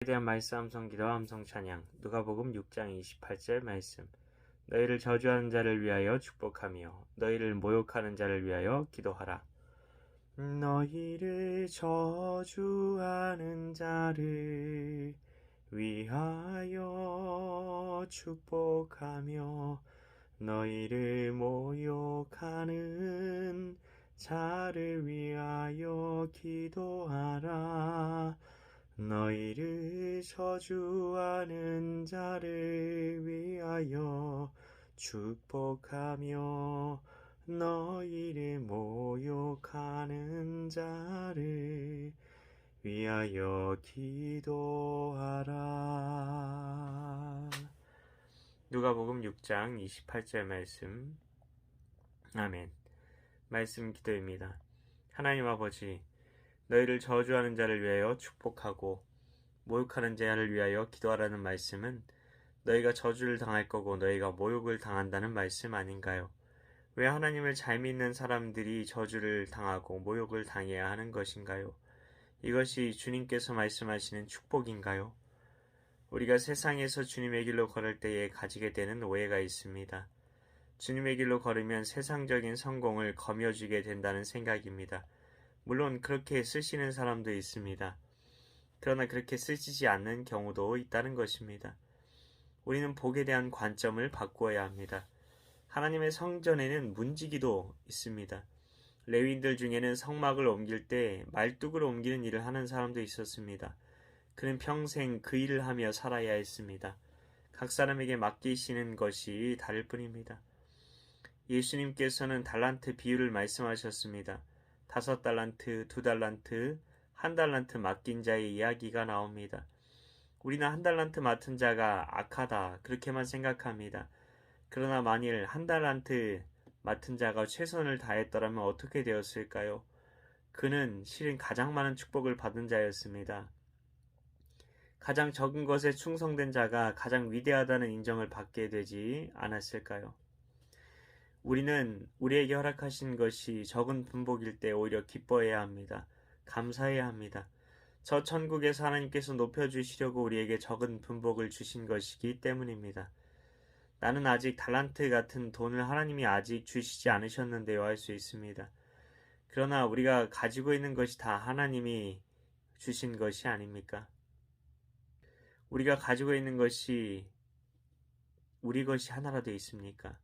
대한 말씀 함성 기도와 함성 찬양. 누가복음 6장 28절 말씀. 너희를 저주하는 자를 위하여 축복하며 너희를 모욕하는 자를 위하여 기도하라. 너희를 저주하는 자를 위하여 축복하며 너희를 모욕하는 자를 위하여 기도하라. 너희를 저주하는 자를 위하여 축복하며 너희를 모욕하는 자를 위하여 기도하라. 누가복음 6장 28절 말씀. 아멘. 말씀 기도입니다. 하나님 아버지, 너희를 저주하는 자를 위하여 축복하고 모욕하는 자를 위하여 기도하라는 말씀은 너희가 저주를 당할 거고 너희가 모욕을 당한다는 말씀 아닌가요? 왜 하나님을 잘 믿는 사람들이 저주를 당하고 모욕을 당해야 하는 것인가요? 이것이 주님께서 말씀하시는 축복인가요? 우리가 세상에서 주님의 길로 걸을 때에 가지게 되는 오해가 있습니다. 주님의 길로 걸으면 세상적인 성공을 거머쥐게 된다는 생각입니다. 물론 그렇게 쓰시는 사람도 있습니다. 그러나 그렇게 쓰시지 않는 경우도 있다는 것입니다. 우리는 복에 대한 관점을 바꾸어야 합니다. 하나님의 성전에는 문지기도 있습니다. 레위인들 중에는 성막을 옮길 때 말뚝을 옮기는 일을 하는 사람도 있었습니다. 그는 평생 그 일을 하며 살아야 했습니다. 각 사람에게 맡기시는 것이 다를 뿐입니다. 예수님께서는 달란트 비유를 말씀하셨습니다. 5달란트, 2달란트, 1달란트 맡긴 자의 이야기가 나옵니다. 우리는 1달란트 맡은 자가 악하다 그렇게만 생각합니다. 그러나 만일 1달란트 맡은 자가 최선을 다했더라면 어떻게 되었을까요? 그는 실은 가장 많은 축복을 받은 자였습니다. 가장 적은 것에 충성된 자가 가장 위대하다는 인정을 받게 되지 않았을까요? 우리는 우리에게 허락하신 것이 적은 분복일 때 오히려 기뻐해야 합니다. 감사해야 합니다. 저 천국에서 하나님께서 높여주시려고 우리에게 적은 분복을 주신 것이기 때문입니다. 나는 아직 달란트 같은 돈을 하나님이 아직 주시지 않으셨는데요 할 수 있습니다. 그러나 우리가 가지고 있는 것이 다 하나님이 주신 것이 아닙니까? 우리가 가지고 있는 것이 우리 것이 하나라도 있습니까?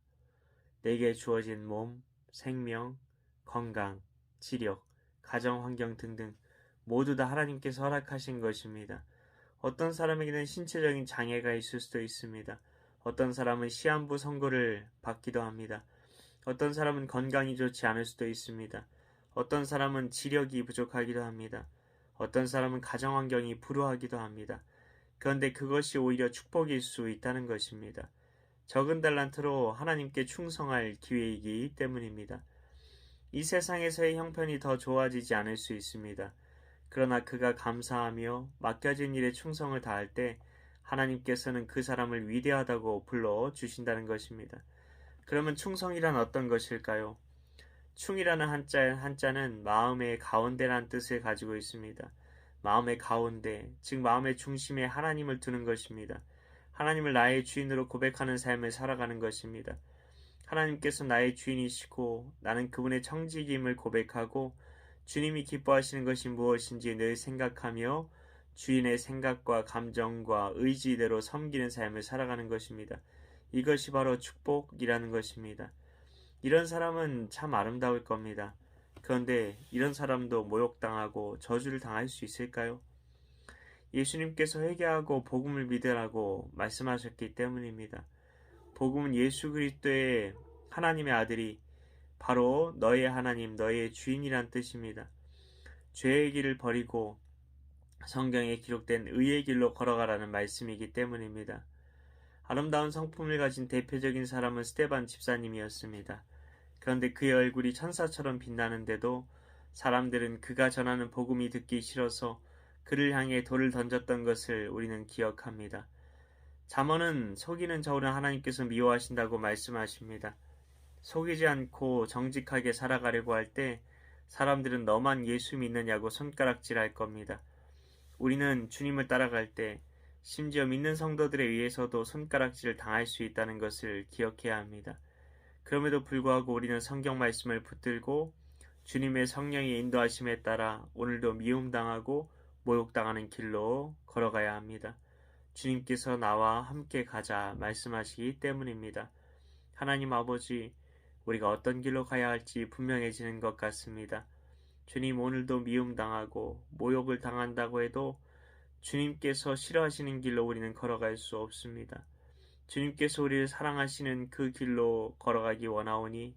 내게 주어진 몸, 생명, 건강, 지력, 가정환경 등등 모두 다 하나님께서 허락하신 것입니다. 어떤 사람에게는 신체적인 장애가 있을 수도 있습니다. 어떤 사람은 시한부 선고를 받기도 합니다. 어떤 사람은 건강이 좋지 않을 수도 있습니다. 어떤 사람은 지력이 부족하기도 합니다. 어떤 사람은 가정환경이 불우하기도 합니다. 그런데 그것이 오히려 축복일 수 있다는 것입니다. 적은 달란트로 하나님께 충성할 기회이기 때문입니다. 이 세상에서의 형편이 더 좋아지지 않을 수 있습니다. 그러나 그가 감사하며 맡겨진 일에 충성을 다할 때 하나님께서는 그 사람을 위대하다고 불러주신다는 것입니다. 그러면 충성이란 어떤 것일까요? 충이라는 한자는 마음의 가운데라는 뜻을 가지고 있습니다. 마음의 가운데, 즉 마음의 중심에 하나님을 두는 것입니다. 하나님을 나의 주인으로 고백하는 삶을 살아가는 것입니다. 하나님께서 나의 주인이시고 나는 그분의 청지기임을 고백하고 주님이 기뻐하시는 것이 무엇인지 늘 생각하며 주인의 생각과 감정과 의지대로 섬기는 삶을 살아가는 것입니다. 이것이 바로 축복이라는 것입니다. 이런 사람은 참 아름다울 겁니다. 그런데 이런 사람도 모욕당하고 저주를 당할 수 있을까요? 예수님께서 회개하고 복음을 믿으라고 말씀하셨기 때문입니다. 복음은 예수 그리스도의 하나님의 아들이 바로 너의 하나님, 너의 주인이란 뜻입니다. 죄의 길을 버리고 성경에 기록된 의의 길로 걸어가라는 말씀이기 때문입니다. 아름다운 성품을 가진 대표적인 사람은 스데반 집사님이었습니다. 그런데 그의 얼굴이 천사처럼 빛나는데도 사람들은 그가 전하는 복음이 듣기 싫어서 그를 향해 돌을 던졌던 것을 우리는 기억합니다. 잠언은 속이는 저울은 하나님께서 미워하신다고 말씀하십니다. 속이지 않고 정직하게 살아가려고 할 때 사람들은 너만 예수 믿느냐고 손가락질할 겁니다. 우리는 주님을 따라갈 때 심지어 믿는 성도들에 의해서도 손가락질을 당할 수 있다는 것을 기억해야 합니다. 그럼에도 불구하고 우리는 성경 말씀을 붙들고 주님의 성령의 인도하심에 따라 오늘도 미움당하고 모욕당하는 길로 걸어가야 합니다. 주님께서 나와 함께 가자 말씀하시기 때문입니다. 하나님 아버지, 우리가 어떤 길로 가야 할지 분명해지는 것 같습니다. 주님, 오늘도 미움당하고 모욕을 당한다고 해도 주님께서 싫어하시는 길로 우리는 걸어갈 수 없습니다. 주님께서 우리를 사랑하시는 그 길로 걸어가기 원하오니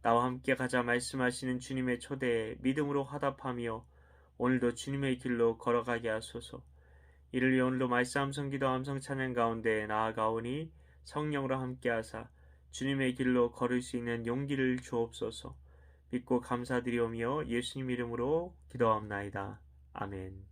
나와 함께 가자 말씀하시는 주님의 초대에 믿음으로 화답하며 오늘도 주님의 길로 걸어가게 하소서. 이를 위해 오늘도 말씀 함성 기도 함성 찬양 가운데 나아가오니 성령으로 함께하사 주님의 길로 걸을 수 있는 용기를 주옵소서. 믿고 감사드리오며 예수님 이름으로 기도합나이다. 아멘.